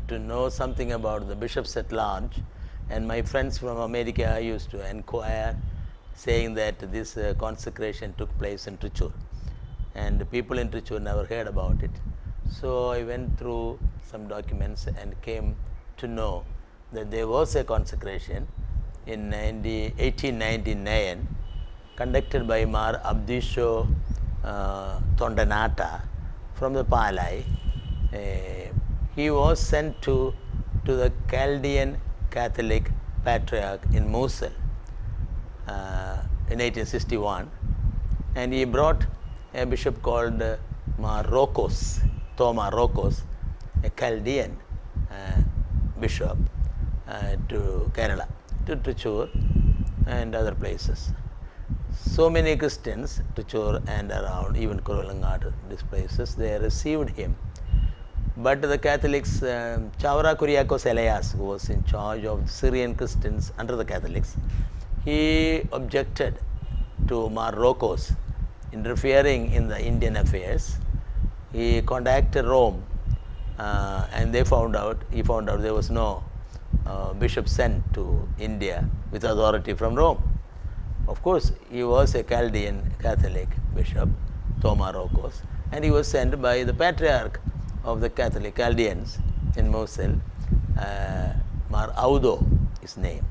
To know something about the bishops at large, and my friends from America used to inquire, saying that this consecration took place in Thrissur, and the people in Thrissur never heard about it. So I went through some documents and came to know that there was a consecration in 1899 conducted by Mar Abdisho Tondanata from the Palai. He was sent to the Chaldean Catholic Patriarch in Mosul in 1861, and he brought a bishop called Mar Rokos, Thoma Rokos, a Chaldean bishop to Kerala, to Thrissur and other places. So many Christians, Thrissur and around, even Kurulangad, these places, they received him. But the Catholics, Chavara Kuriakos Elias, who was in charge of the Syrian Christians under the Catholics, he objected to Mar Rokos interfering in the Indian affairs. He contacted Rome, and he found out there was no bishop sent to India with authority from Rome. Of course, he was a Chaldean Catholic bishop, Thoma Rokos, and he was sent by the Patriarch of the Catholic Chaldeans in Mosul, Mar Audo, his name.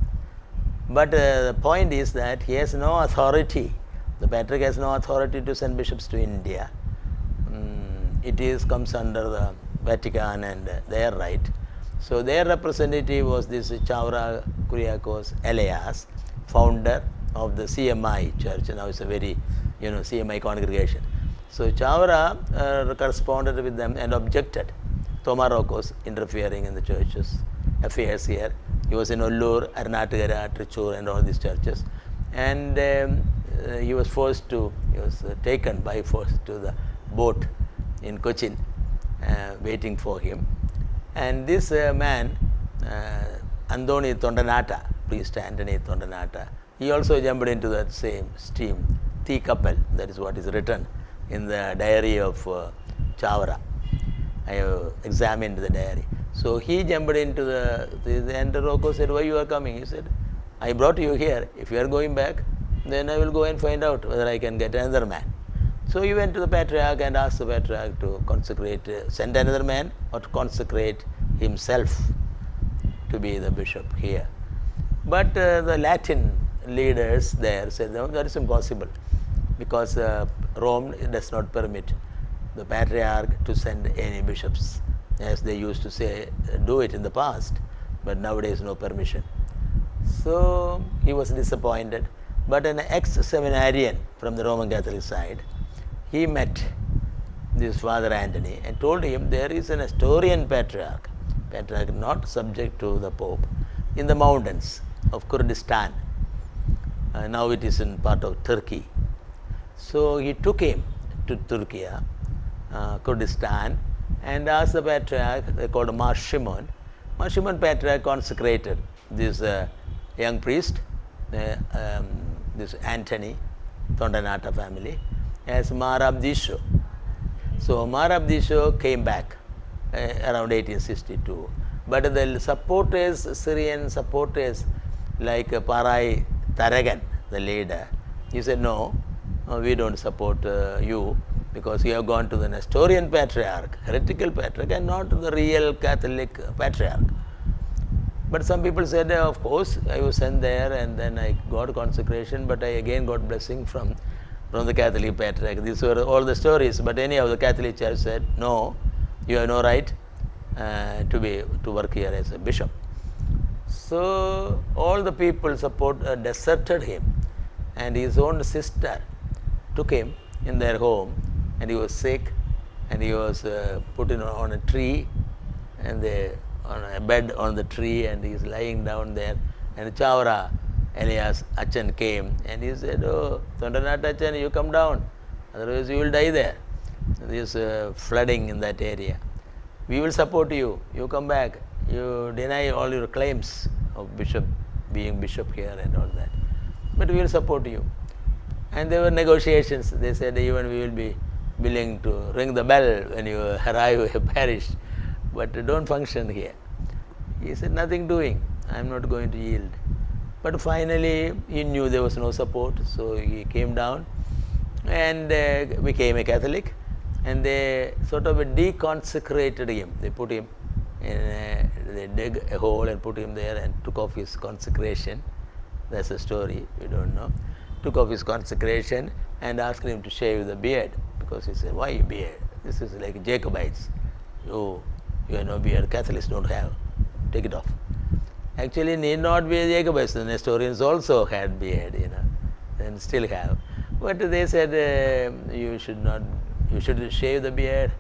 But the point is that he has no authority. The Patriarch has no authority to send bishops to India. It comes under the Vatican and their right. So their representative was this Chavara Kuriakos Elias, founder of the CMI Church. Now it's a very, CMI congregation. So Chavara corresponded with them and objected Thoma Rokos interfering in the church's affairs here. He was in Ullur, Arnathagara, Thrissur and all these churches, and he was taken by force to the boat in Cochin, waiting for him. And this man, Andoni Tondanata, priest Antony Tondanata, he also jumped into that same stream, Thi Kapal, that is what is written in the diary of Chavara. I have examined the diary. So he jumped into and Rocco said, "Why you are coming?" He said, "I brought you here. If you are going back, then I will go and find out whether I can get another man." So he went to the Patriarch and asked the Patriarch to send another man or to consecrate himself to be the bishop here. But the Latin leaders there said, "No, that is impossible, because Rome does not permit the Patriarch to send any bishops, as they used to say, do it in the past, but nowadays no permission." So he was disappointed. But an ex-seminarian from the Roman Catholic side, he met this Father Antony and told him there is an Assyrian patriarch not subject to the Pope, in the mountains of Kurdistan. Now it is in part of Turkey. So he took him to Turkey, Kurdistan, and asked the patriarch, they called Mar Shimon. Mar Shimon patriarch consecrated this young priest, this Anthony, Tondanata family, as Mar Abdisho. So Mar Abdisho came back around 1862. But the supporters, Syrian supporters, like Parai Taragan, the leader, he said, no, we don't support you because you have gone to the Nestorian patriarch, heretical patriarch, and not the real Catholic patriarch. But some people said, of course, I was sent there and then I got consecration, but I again got blessing from the Catholic patriarch. These were all the stories. But anyhow, the Catholic Church said, no, you have no right to work here as a bishop. So all the people deserted him, and his own sister took him in their home, and he was sick, and he was put on a tree, and on a bed on the tree, and he is lying down there. And Chavra Elias Achan came, and he said, oh, Tondanat Achan, you come down, otherwise you will die there. There is flooding in that area. We will support you. You come back. You deny all your claims of being bishop here and all that. But we will support you. And there were negotiations. They said, even we will be willing to ring the bell when you arrive a parish, but don't function here. He said, nothing doing. I am not going to yield. But finally, he knew there was no support, so he came down and became a Catholic. And they sort of deconsecrated him. They put him they dug a hole and put him there and took off his consecration. That's a story, we don't know. Took off his consecration and asked him to shave the beard, because he said, why beard? This is like Jacobites. You have no beard, Catholics don't have. Take it off. Actually, need not be a Jacobites. The Nestorians also had beard, and still have. But they said, you should shave the beard.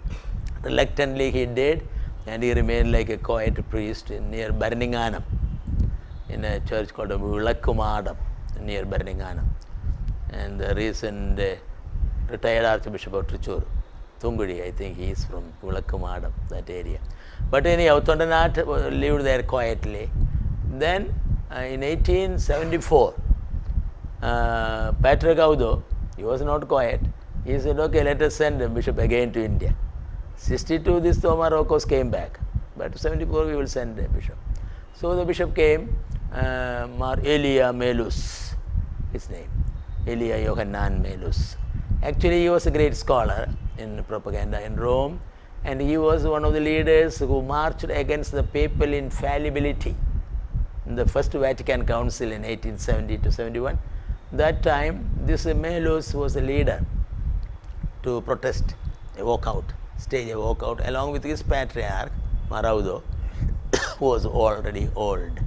Reluctantly he did, and he remained like a quiet priest near Birmingham, in a church called Vilakkumadam, near Birmingham. And the recent retired Archbishop of Thrissur, Tungudi, I think he is from Vilakkumadam, that area. But anyhow, Tondanat lived there quietly. Then in 1874, Patrick Audo, he was not quiet. He said, okay, let us send the bishop again to India. 62, this Thoma Rokos came back. But 74, we will send a bishop. So the bishop came, Mar Elia Melus, his name, Elia Yohanan Melus. Actually, he was a great scholar in propaganda in Rome, and he was one of the leaders who marched against the papal infallibility in the First Vatican Council in 1870 to 71. That time, this Melus was a leader to protest, a walkout, stage a walkout, along with his patriarch, Maraudo, who was already old.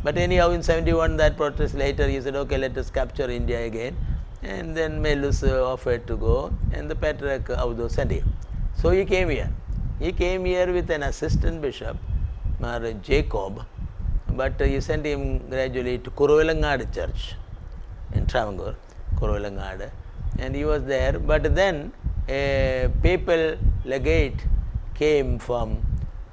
But anyhow, in 71, that protest later, he said, okay, let us capture India again. And then Melus offered to go, and the patriarch Audo sent him. So he came here. He came here with an assistant bishop, Mar Jacob, but he sent him gradually to Kurovilangad Church in Travancore, Kurovilangad, and he was there. But then a papal legate came from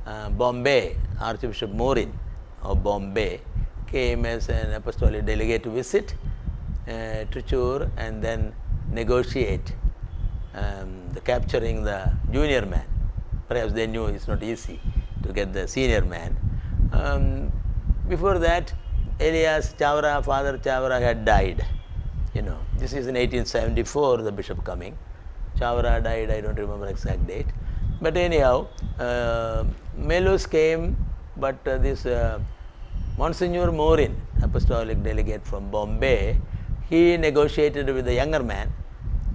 Bombay, Archbishop Morin of Bombay, came as an apostolic delegate to visit Thrissur and then negotiate the capturing the junior man. Perhaps they knew it's not easy to get the senior man. Before that, Elias Chavra, Father Chavra had died. This is in 1874, the bishop coming. Chavra died, I don't remember exact date. But anyhow, Melus came, but this Monsignor Morin, apostolic delegate from Bombay, he negotiated with the younger man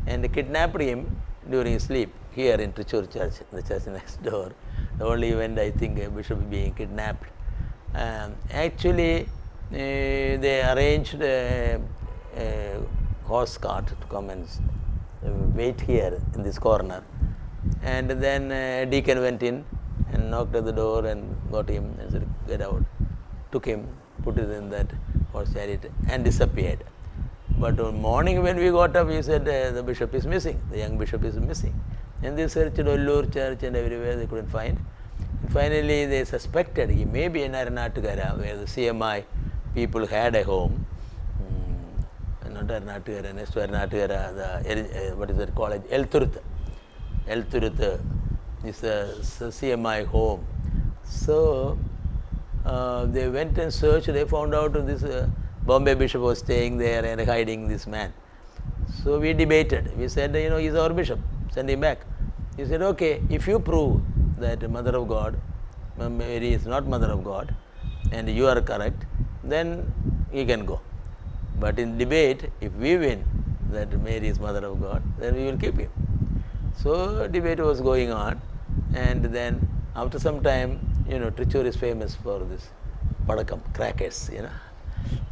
and kidnapped him during his sleep here in Thrissur Church, the church next door. The only event, I think, a bishop being kidnapped. Actually, they arranged a horse cart to come and wait here in this corner. And then a deacon went in and knocked at the door and got him and said, get out. Took him, put it in that horse chariot and disappeared. But on morning when we got up, he said the bishop is missing, the young bishop is missing. And they searched Ollur church and everywhere, they couldn't find. And finally, they suspected he may be in Aranatukara, where the CMI people had a home. Not Aranatukara, next to Aranatukara, the what is that college? Elturth is a CMI home. So they went and searched. They found out this Bombay bishop was staying there and hiding this man. So we debated. We said, he's our bishop. Send him back. He said, okay, if you prove that Mother of God, Mary is not Mother of God, and you are correct, then he can go. But in debate, if we win that Mary is Mother of God, then we will keep him. So debate was going on, and then after some time, Thrissur is famous for this padakam, crackers,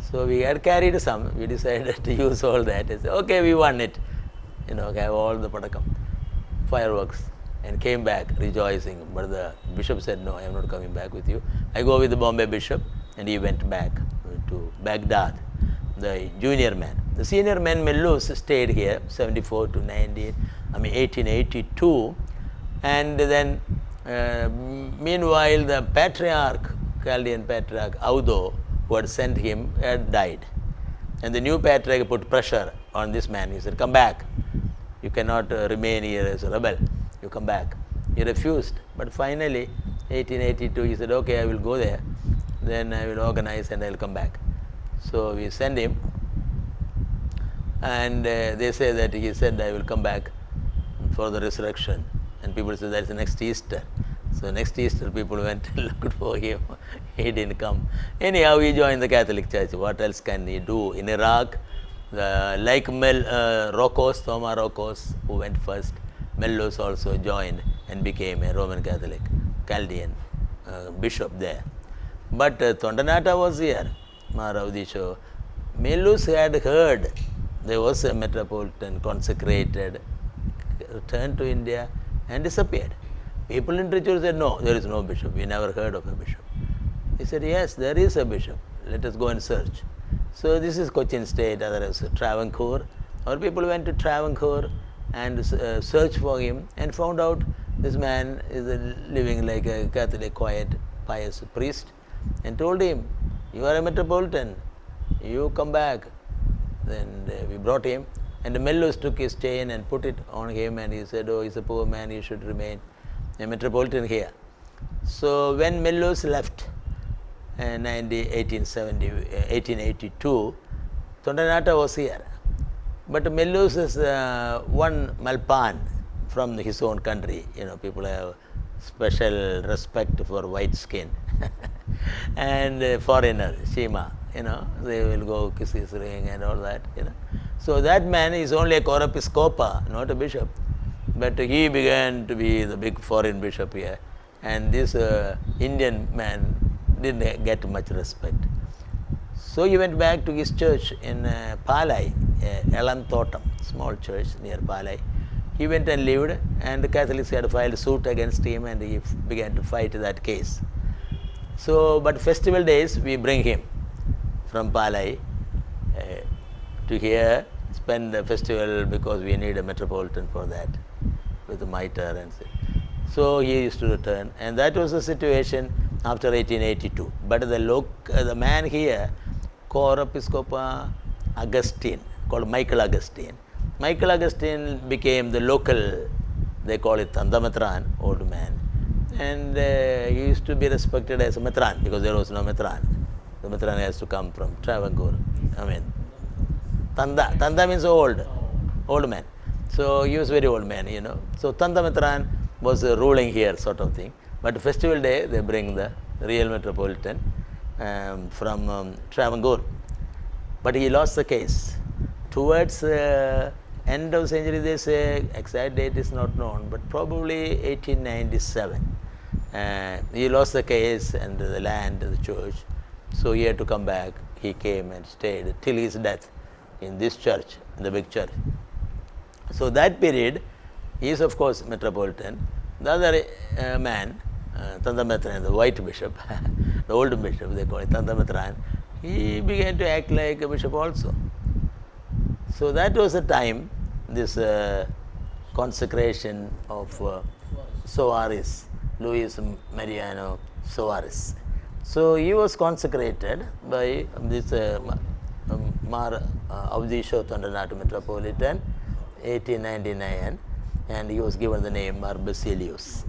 So we had carried some, we decided to use all that. I said, okay, we won it, have all the padakam, fireworks, and came back rejoicing. But the bishop said, no, I am not coming back with you. I go with the Bombay bishop, and he went back to Baghdad, the junior man. The senior man, Mellus, stayed here, 74 to 1882. And then, meanwhile, the patriarch, Chaldean patriarch, Audo, who had sent him, had died. And the new patriarch put pressure on this man. He said, come back. You cannot remain here as a rebel. You come back. He refused. But finally, 1882, he said, okay, I will go there. Then I will organize and I will come back. So we send him. And they say that he said, I will come back for the resurrection. And people said, that's the next Easter. So next Easter, people went and looked for him. He didn't come. Anyhow, he joined the Catholic Church. What else can he do? In Iraq, like Rokos, Thoma Rokos, who went first, Mellus also joined and became a Roman Catholic, Chaldean bishop there. But Tondanata was here, Maravdisho. Mellus had heard there was a Metropolitan consecrated, returned to India and disappeared. People in Thrissur said, no, there is no bishop. We never heard of a bishop. He said, yes, there is a bishop. Let us go and search. So this is Cochin State, otherwise Travancore. Our people went to Travancore and searched for him and found out this man is living like a Catholic, quiet, pious priest, and told him, you are a Metropolitan, you come back. Then we brought him, and Mellus took his chain and put it on him, and he said, oh, he's a poor man, he should remain a Metropolitan here. So when Mellus left in 1882, Tondanata was here. But Mellus is one Malpan from his own country. People have special respect for white skin. And foreigner, Shima, they will go kiss his ring and all that, So that man is only a Chorepiscopa, not a bishop. But he began to be the big foreign bishop here. And this Indian man didn't get much respect. So he went back to his church in Palai, Elantotam, small church near Palai. He went and lived, and the Catholics had filed suit against him, and he began to fight that case. So, but festival days, we bring him from Palai to here, spend the festival because we need a Metropolitan for that, with the mitre and so he used to return, and that was the situation after 1882. But the man here, Chorepiscopa Augustine, called Michael Augustine. Michael Augustine became the local, they call it Tandamatran, old man. And he used to be respected as a Matran because there was no Matran. The Matran has to come from Travancore. Tanda means old man. So he was very old man, So Tandamatran was ruling here, sort of thing. But festival day, they bring the real Metropolitan from Travancore. But he lost the case. Towards end of century, they say, exact date is not known, but probably 1897. He lost the case and the land, the church. So he had to come back. He came and stayed till his death in this church, in the big church. So that period, he is of course Metropolitan. The other man, Tandamatran, the white bishop, the old bishop, they call it Tandamatran, he began to act like a bishop also. So that was the time, this consecration of Soares, Luis Mariano Soares. So he was consecrated by this Mar Metropolitan, 1899, and he was given the name Mar Baselios.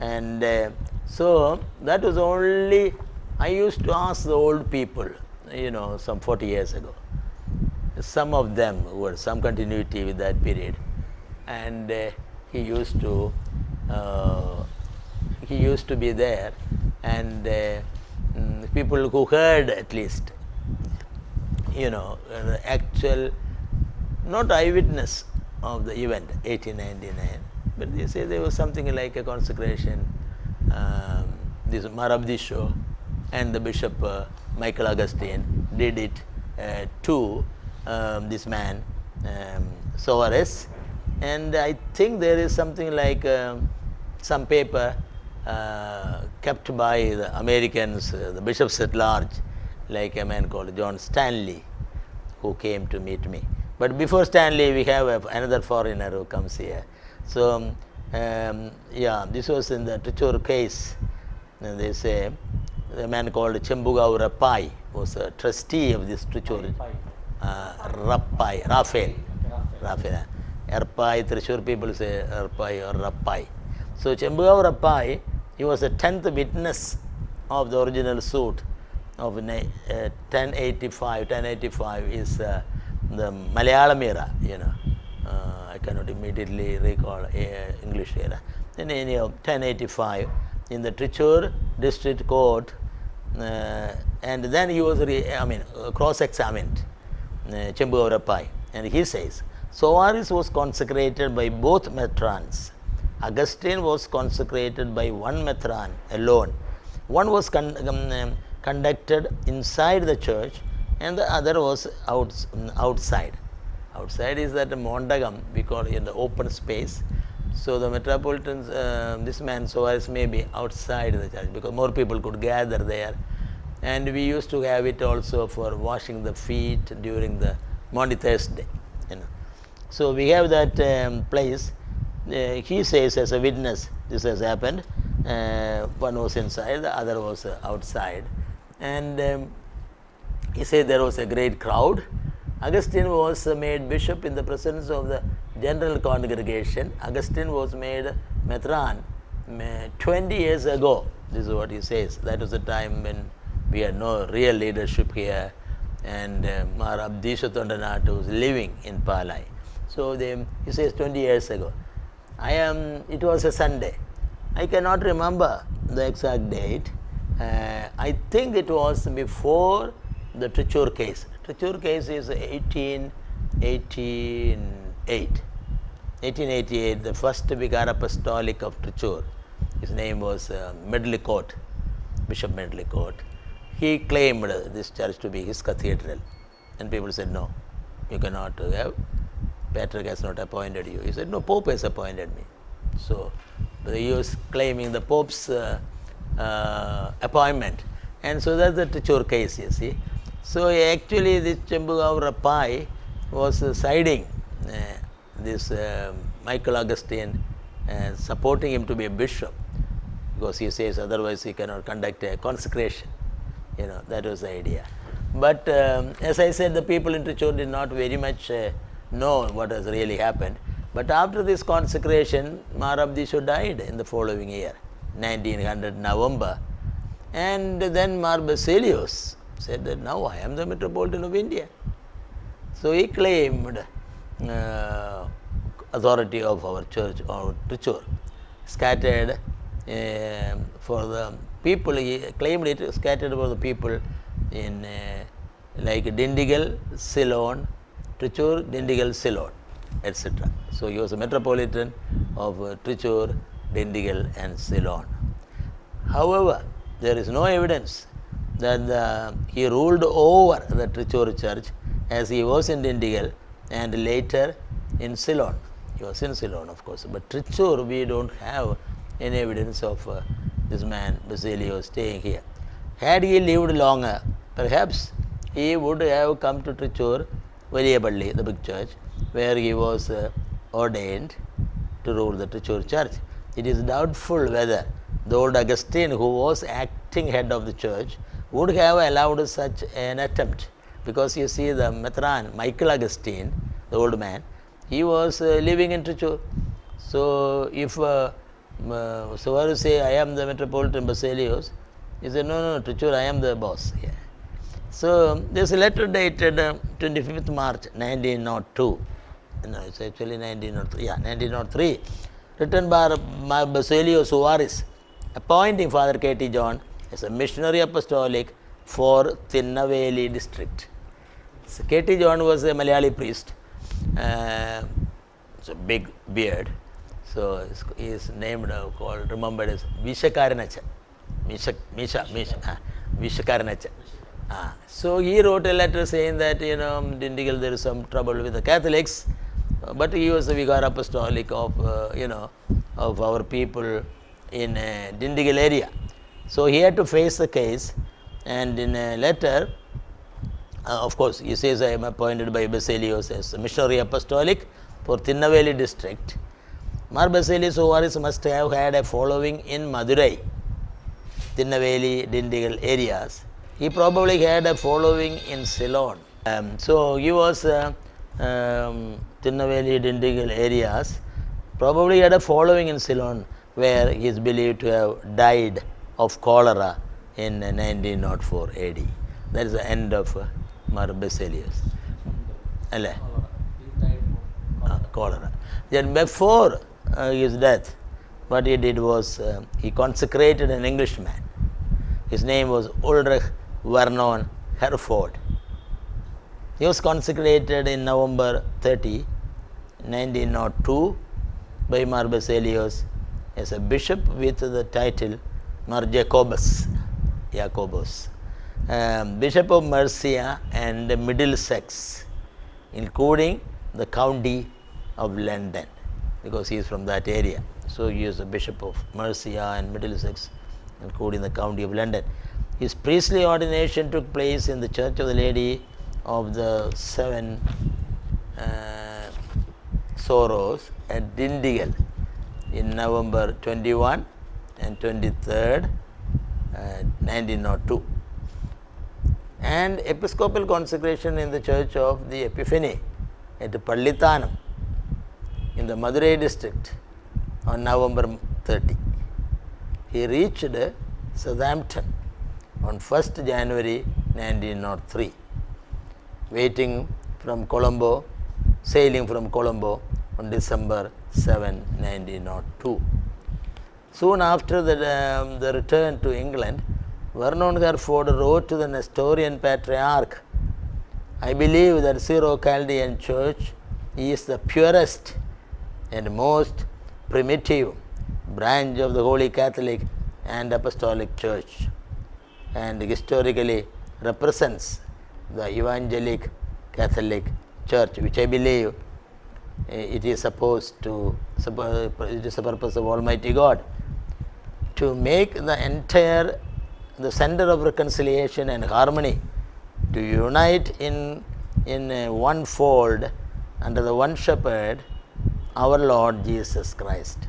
And so that was only, I used to ask the old people, some 40 years ago. Some of them were some continuity with that period, and he used to be there, and people who heard at least, the actual, not eyewitness of the event, 1899, but they say there was something like a consecration. This Marabdisho and the Bishop Michael Augustine did it to this man Soares, and I think there is something like some paper kept by the Americans, the bishops at large, like a man called John Stanley, who came to meet me. But before Stanley, we have another foreigner who comes here. So this was in the Thrissur case. And they say a man called Chembugau Rappai was a trustee of this Thrissur. Raphael. Rappai, Thrissur people say Rappai or Rappai. So Chembugau Rappai, he was a 10th witness of the original suit of 1085. 1085 is the Malayalam era, I cannot immediately recall English era. Then anyhow, 1085 in the Thrissur district court, and then he was cross-examined, Chembugau Rappai, and he says, Soares was consecrated by both metrons. Augustine was consecrated by one metron alone. One was conducted inside the church, and the other was outside. Outside is that Mondagam, we call it the open space. So the Metropolitans, this man Soares may be outside the church because more people could gather there. And we used to have it also for washing the feet during the Maundy Thursday. So we have that place. He says as a witness, this has happened. One was inside, the other was outside. And he said there was a great crowd. Augustine was made bishop in the presence of the general congregation. Augustine was made metron 20 years ago. This is what he says. That was the time when we had no real leadership here, and Mar Abdishatondanath was living in Palai. So he says 20 years ago. It was a Sunday. I cannot remember the exact date. I think it was before the Thrissur case. Thrissur case is 1888, the first Vicar Apostolic of Thrissur. His name was Medlicott, Bishop Medlicott. He claimed this church to be his cathedral, and people said, no, you cannot have, Patriarch has not appointed you. He said, no, Pope has appointed me. So he was claiming the Pope's appointment, and so that's the Thrissur case, you see. So actually this Chembugau Rappai was siding this Michael Augustine, supporting him to be a bishop, because he says otherwise he cannot conduct a consecration. That was the idea. But as I said, the people in Thrissur did not very much know what has really happened. But after this consecration, Mar Abdisho died in the following year, 1900 November. And then Mar Baselios said that now I am the Metropolitan of India. So he claimed authority of our church or Thrissur, scattered for the people. He claimed it scattered for the people in like Dindigul, Ceylon, Thrissur, Dindigul, Ceylon, etc. So he was a Metropolitan of Thrissur, Dindigul and Ceylon. However, there is no evidence that he ruled over the Thrissur church, as he was in Dindigul and later in Ceylon. He was in Ceylon, of course. But Thrissur, we don't have any evidence of this man Baselios staying here. Had he lived longer, perhaps he would have come to Thrissur Veliyapalli, the big church, where he was ordained to rule the Thrissur church. It is doubtful whether the old Augustine, who was acting head of the church, would have allowed such an attempt, because you see the Metran, Michael Augustine, the old man, he was living in Thrissur. So if Soares say, I am the Metropolitan Baselios, he said, no, Thrissur, I am the boss here. So this letter dated 25th March 1902. No, it's actually 1903. Yeah, 1903. Written by Baselios Soares, appointing Father K.T. John as a missionary apostolic for Thinnaveli district. So K.T. John was a Malayali priest. It's a big beard. So he is named, remembered as Vishakaranacha. Vishakaranacha. So he wrote a letter saying that, Dindigul, there is some trouble with the Catholics, but he was the vicar apostolic of, of our people in Dindigul area. So he had to face the case, and in a letter, of course, he says, I am appointed by Baselios as a missionary apostolic for Thinnaveli district. Mar Baselios Soares must have had a following in Madurai, Thinnaveli, Dindigul areas. He probably had a following in Ceylon. So he was Thinnaveli, Dindigul areas, probably had a following in Ceylon, where he is believed to have died of cholera in 1904 AD. That is the end of Mar Baselios. Cholera. Then before his death, what he did was he consecrated an Englishman. His name was Ulrich Vernon Herford. He was consecrated in November 30, 1902 by Mar Baselios as a bishop with the title Mar Jacobus, Bishop of Mercia and Middlesex, including the county of London, because he is from that area. So he is the Bishop of Mercia and Middlesex, including the county of London. His priestly ordination took place in the Church of the Lady of the Seven Sorrows at Dindigul in November 21 and 23rd, 1902. And episcopal consecration in the Church of the Epiphany at Pallithanam in the Madurai district on November 30. He reached Southampton on 1st January 1903, sailing from Colombo on December 7, 1902. Soon after the return to England, Vernon Herford wrote to the Nestorian Patriarch, I believe that Chaldean Church is the purest and most primitive branch of the Holy Catholic and Apostolic Church, and historically represents the Evangelic Catholic Church, which I believe it is the purpose of Almighty God to make the center of reconciliation and harmony, to unite in one fold under the one shepherd, our Lord Jesus Christ.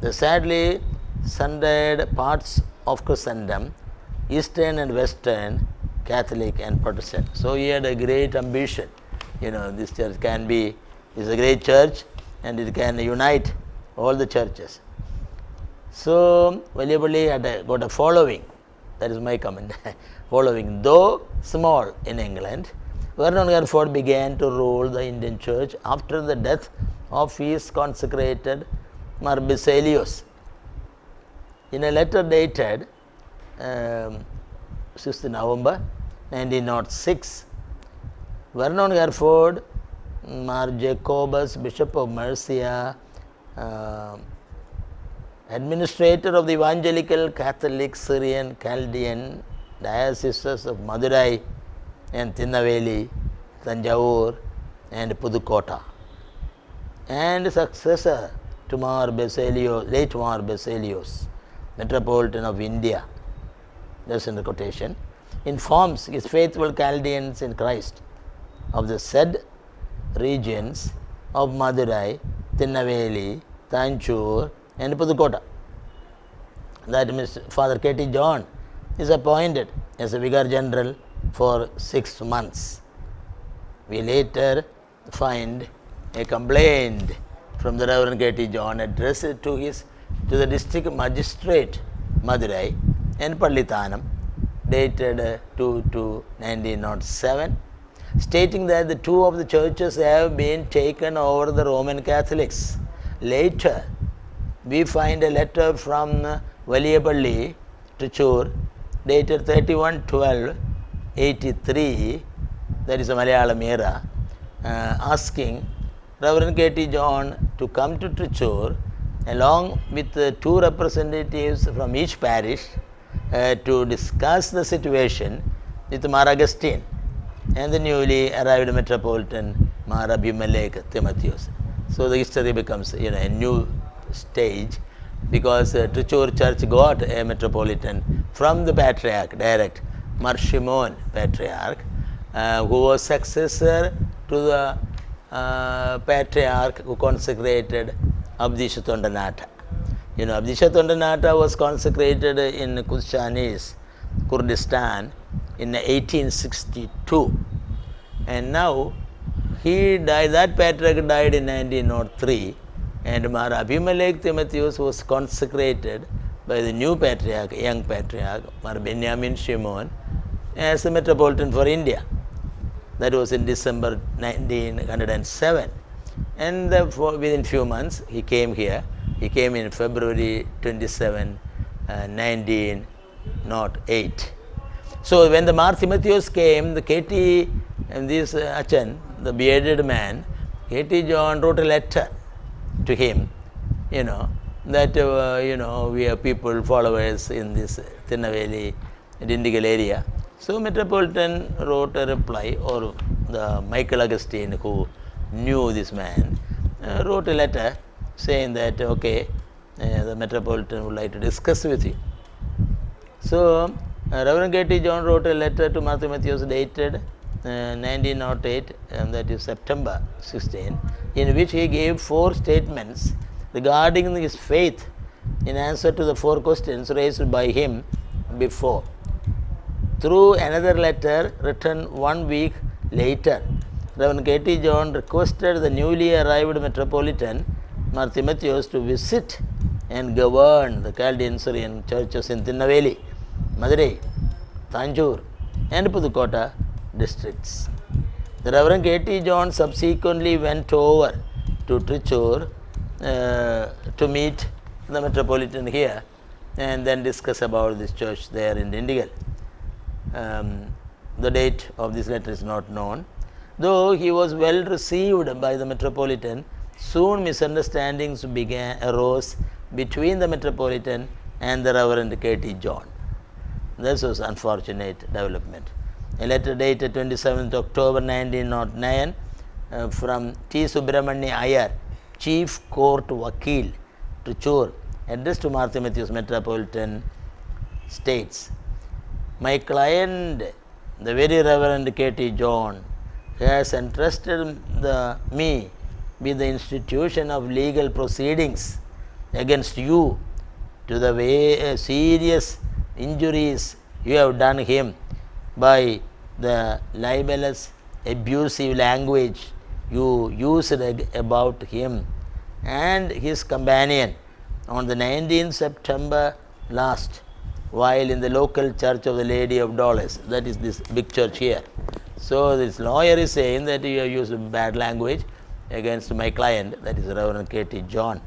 The sadly sundered parts of Christendom, Eastern and Western, Catholic and Protestant. So he had a great ambition. This church is a great church, and it can unite all the churches. So Veliyapalli had got a following. That is my comment. Following, though small in England, Vernon Herford began to rule the Indian church after the death of his consecrated Mar Baselios. In a letter dated 6th November 1906, Vernon Herford, Mar Jacobus, Bishop of Mercia, administrator of the Evangelical Catholic Syrian Chaldean Dioceses of Madurai and Thinnaveli, Tanjavur and Pudukota, and successor to late Mar Baselios, Metropolitan of India, that's in the quotation, informs his faithful Chaldeans in Christ of the said regions of Madurai, Tirunelveli, Thrissur and Pudukkottai. That means Father K.T. John is appointed as a Vicar General for 6 months. We later find a complaint from the Reverend K.T. John addressed to the District Magistrate Madurai and Pallithanam, dated 2/2/1907, stating that the 2 of the churches have been taken over the Roman Catholics. Later, we find a letter from Valiyapalli, Thrissur, dated 31/12/83, that is a Malayalam era, asking Reverend K.T. John to come to Thrissur along with 2 representatives from each parish to discuss the situation with Mar Augustine and the newly arrived Metropolitan Mar Abimelech Timotheus. So the history becomes a new stage, because Thrissur Church got a Metropolitan from the Patriarch direct, Mar Shimon Patriarch, who was successor to the Patriarch who consecrated Abdisha Tondanata. Abdisha Tondanata was consecrated in Kushani's Kurdistan in 1862, and now he died. That Patriarch died in 1903, and Mar Abimelech Timotheus was consecrated by the new Patriarch, young Patriarch, Mar Benjamin Shimon, as the Metropolitan for India. That was in December 1907. And within few months, he came here. He came in February 27, 1908. So when the Mar Timotheus came, the K.T. and this Achan, the bearded man, K.T. John wrote a letter to him, that we have people, followers in this Tirunelveli, Dindigul area. So Metropolitan wrote a reply, or the Michael Augustine, who knew this man, wrote a letter saying that, okay, the Metropolitan would like to discuss with you. So Reverend K.T. John wrote a letter to Mar Timotheus dated 1908, that is September 16, in which he gave 4 statements regarding his faith in answer to the 4 questions raised by him before. Through another letter written 1 week later, Reverend K.T. John requested the newly arrived Metropolitan Mar Timotheus to visit and govern the Chaldean Syrian churches in Tirunelveli, Madurai, Thrissur and Pudukkottai districts. The Reverend K.T. John subsequently went over to Thrissur to meet the Metropolitan here and then discuss about this church there in Dindigul. The date of this letter is not known. Though he was well received by the Metropolitan, soon misunderstandings arose between the Metropolitan and the Reverend K.T. John. This was unfortunate development. A letter dated 27th October 1909 from T. Subramanya Iyer, Chief Court Vakil, Thrissur, addressed to Mar Timotheus Metropolitan, states, "My client, the very Reverend K.T. John, has entrusted me with the institution of legal proceedings against you to the serious injuries you have done him by the libelous, abusive language you used about him and his companion on the 19th September last, while in the local church of the Lady of Dolours." That is this big church here. So this lawyer is saying that you have used bad language against my client, that is Reverend K.T. John.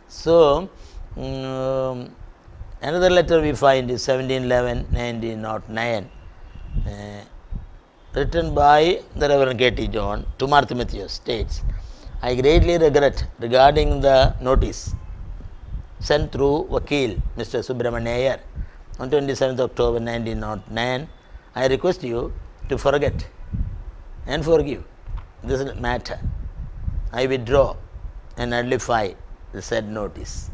So another letter we find is 17/11/1909, written by the Reverend K.T. John to Mar Timotheus, states, "I greatly regret regarding the notice sent through Vakil Mr. Subramanya Iyer on 27th October 1909. I request you to forget and forgive this matter. I withdraw and nullify the said notice."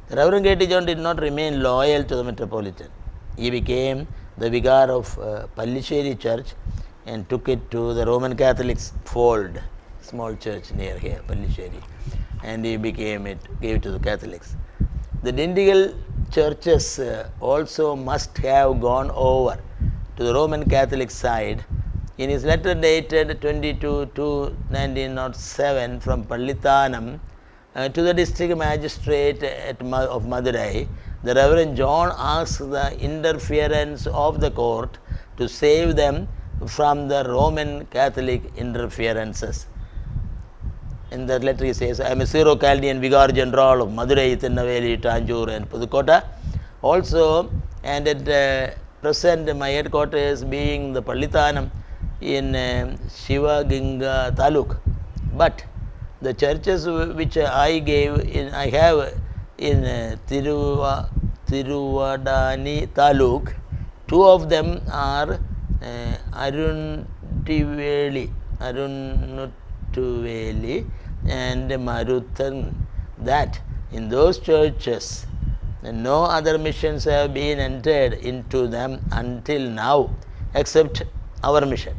The Reverend K.T. John did not remain loyal to the Metropolitan. He became the vicar of Pallisheri Church and took it to the Roman Catholics' fold, small church near here, Pallisheri, and he gave it to the Catholics. The Dindigul churches also must have gone over to the Roman Catholic side. In his letter dated 22/2/1907 from Pallithanam to the district magistrate of Madurai, the Reverend John asked the interference of the court to save them from the Roman Catholic interferences. In that letter he says, I am a Syro-Chaldean Vicar General of Madurai, Thinnaveli, Tanjore and Pudukota. Also, and at present my headquarters being the Pallithanam in Shivaginga Taluk. But the churches which I have in Tiruvadani Taluk, two of them are Aruntuveli and Maruthan, that in those churches no other missions have been entered into them until now except our mission.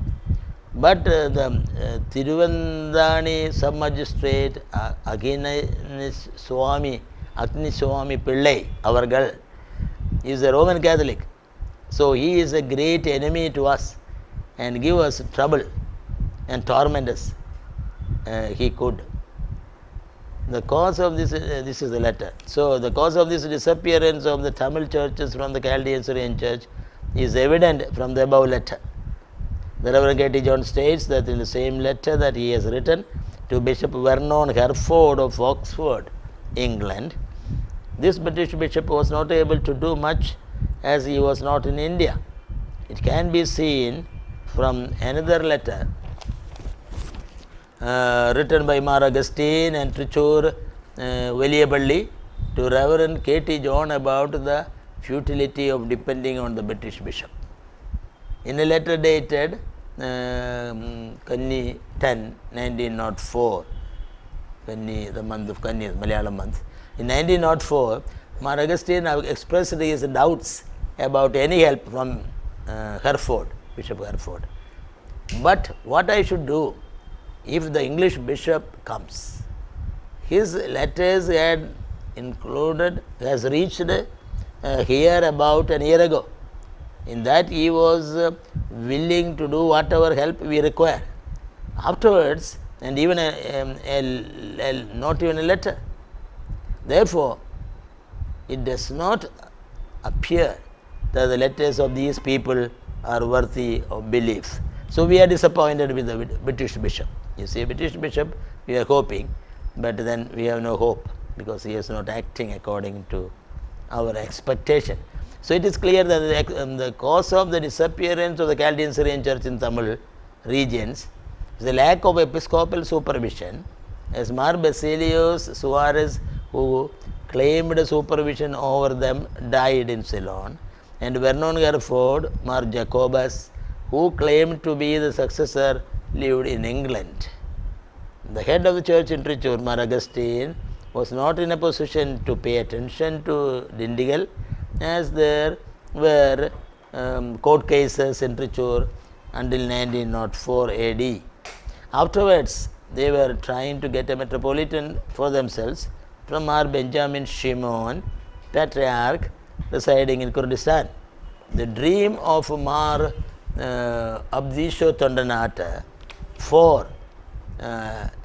But the Tiruvandani sub-magistrate Agniswami Pillai, our girl, is a Roman Catholic. So he is a great enemy to us and give us trouble and torment us. He could. The cause of this is the letter. So the cause of this disappearance of the Tamil churches from the Chaldean Syrian Church is evident from the above letter. The Reverend K.T. John states that in the same letter that he has written to Bishop Vernon Hereford of Oxford, England, this British bishop was not able to do much as he was not in India. It can be seen from another letter written by Mar Augustine and Thrissur Veliyapalli to Reverend K.T. John about the futility of depending on the British bishop. In a letter dated Kanni 10, 1904, Kanni, the month of Kanni, Malayalam month. In 1904, Mar Augustine expressed his doubts about any help from Hereford, Bishop Hereford. But what I should do if the English bishop comes? His letters has reached here about a year ago. In that he was willing to do whatever help we require. Afterwards, and even not even a letter. Therefore, it does not appear that the letters of these people are worthy of belief. So we are disappointed with the British bishop. You see, British bishop, we are hoping, but then we have no hope because he is not acting according to our expectation. So it is clear that the cause of the disappearance of the Chaldean Syrian Church in Tamil regions is the lack of episcopal supervision, as Mar Baselios Soares, who claimed supervision over them, died in Ceylon, and Vernon Hereford, Mar Jacobus, who claimed to be the successor, lived in England. The head of the church in Thrissur, Mar Augustine, was not in a position to pay attention to Dindigul, as there were court cases in Thrissur until 1904 AD. Afterwards, they were trying to get a Metropolitan for themselves from Mar Benjamin Shimon, Patriarch, residing in Kurdistan. The dream of Mar Abdisho Tondanata for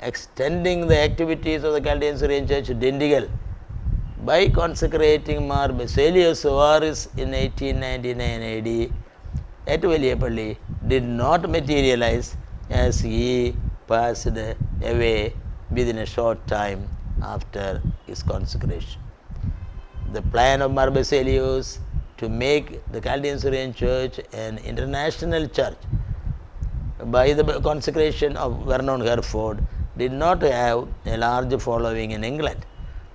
extending the activities of the Chaldean Syrian Church Dindigul by consecrating Mar Baselios Soares in 1899 AD at Veliyapalli did not materialize, as he passed away within a short time after his consecration. The plan of Mar Baselios to make the Chaldean Syrian Church an international church by the consecration of Vernon Hereford did not have a large following in England.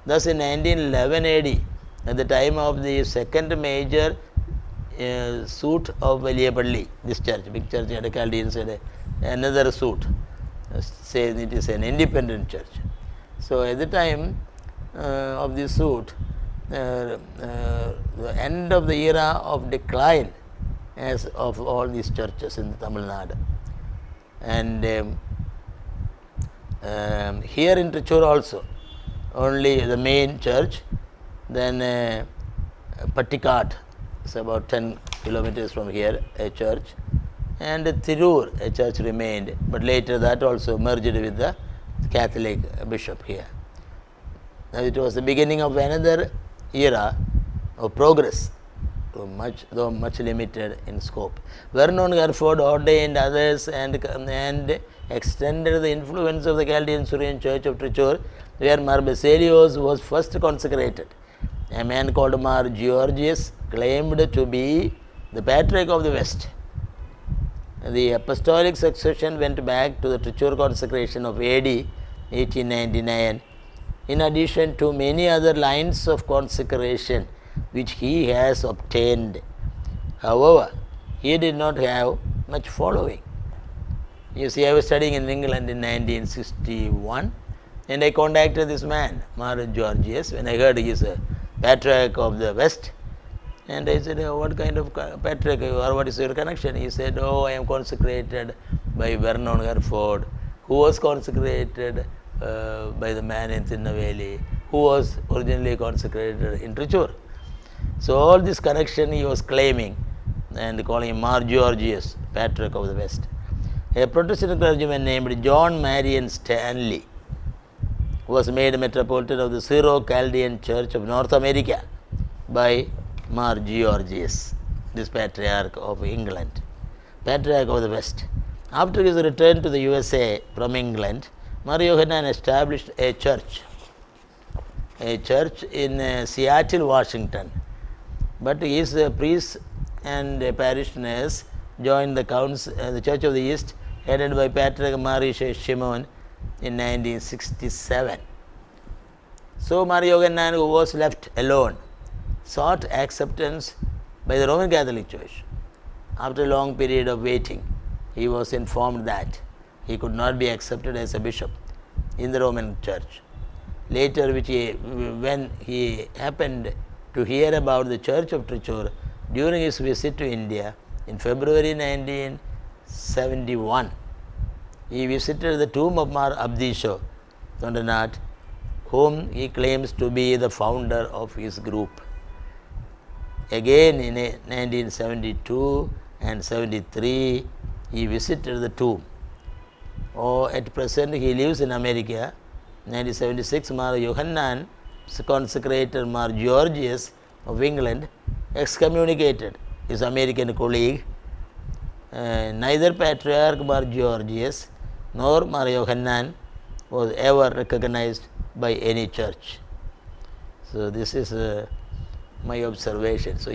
Thus, in 1911 AD, at the time of the second major suit of Veliyapalli, this church, big church at Chaldean said another suit, saying it is an independent church. So, at the time of this suit, the end of the era of decline as of all these churches in Tamil Nadu. And here in Thrissur also, only the main church, then Pattikat, it's about 10 kilometers from here, a church, and Thrissur, a church remained, but later that also merged with the Catholic bishop here. Now it was the beginning of another era of progress, though much limited in scope. Vernon Garford ordained others and extended the influence of the Chaldean Assyrian Church of Thrissur, where Mar Baselios was first consecrated. A man called Mar Julius claimed to be the patriarch of the West. The apostolic succession went back to the Thrissur consecration of AD 1899, in addition to many other lines of consecration which he has obtained. However, he did not have much following. You see, I was studying in England in 1961, and I contacted this man, Mar Julius, when I heard he is a patriarch of the West. And I said, what kind of patriarch or what is your connection? He said, I am consecrated by Vernon Garford, who was consecrated by the man in Thinnaveli, who was originally consecrated in Thrissur. So all this connection he was claiming and calling him Mar Julius, patriarch of the West. A Protestant clergyman named John Marion Stanley was made Metropolitan of the Syro-Chaldean Church of North America by Mar Julius, this patriarch of England, patriarch of the West. After his return to the USA from England, Mar Yohanan established a church in Seattle, Washington. But his priests and parishioners joined the Church of the East, headed by Patriarch Maurice Shimon in 1967. So Mar Yohanan, who was left alone, sought acceptance by the Roman Catholic Church. After a long period of waiting, he was informed that he could not be accepted as a bishop in the Roman Church. Later, when he happened to hear about the Church of Thrissur during his visit to India in February 1971, he visited the tomb of Mar Abdisho Thondanat, whom he claims to be the founder of his group. Again in 1972 and 73, he visited the tomb. At present, he lives in America. 1976, Mar Yohanan consecrated Mar Julius of England, excommunicated his American colleague. Neither Patriarch Mar Julius nor Mar Yohanan was ever recognized by any church. So this is my observation. So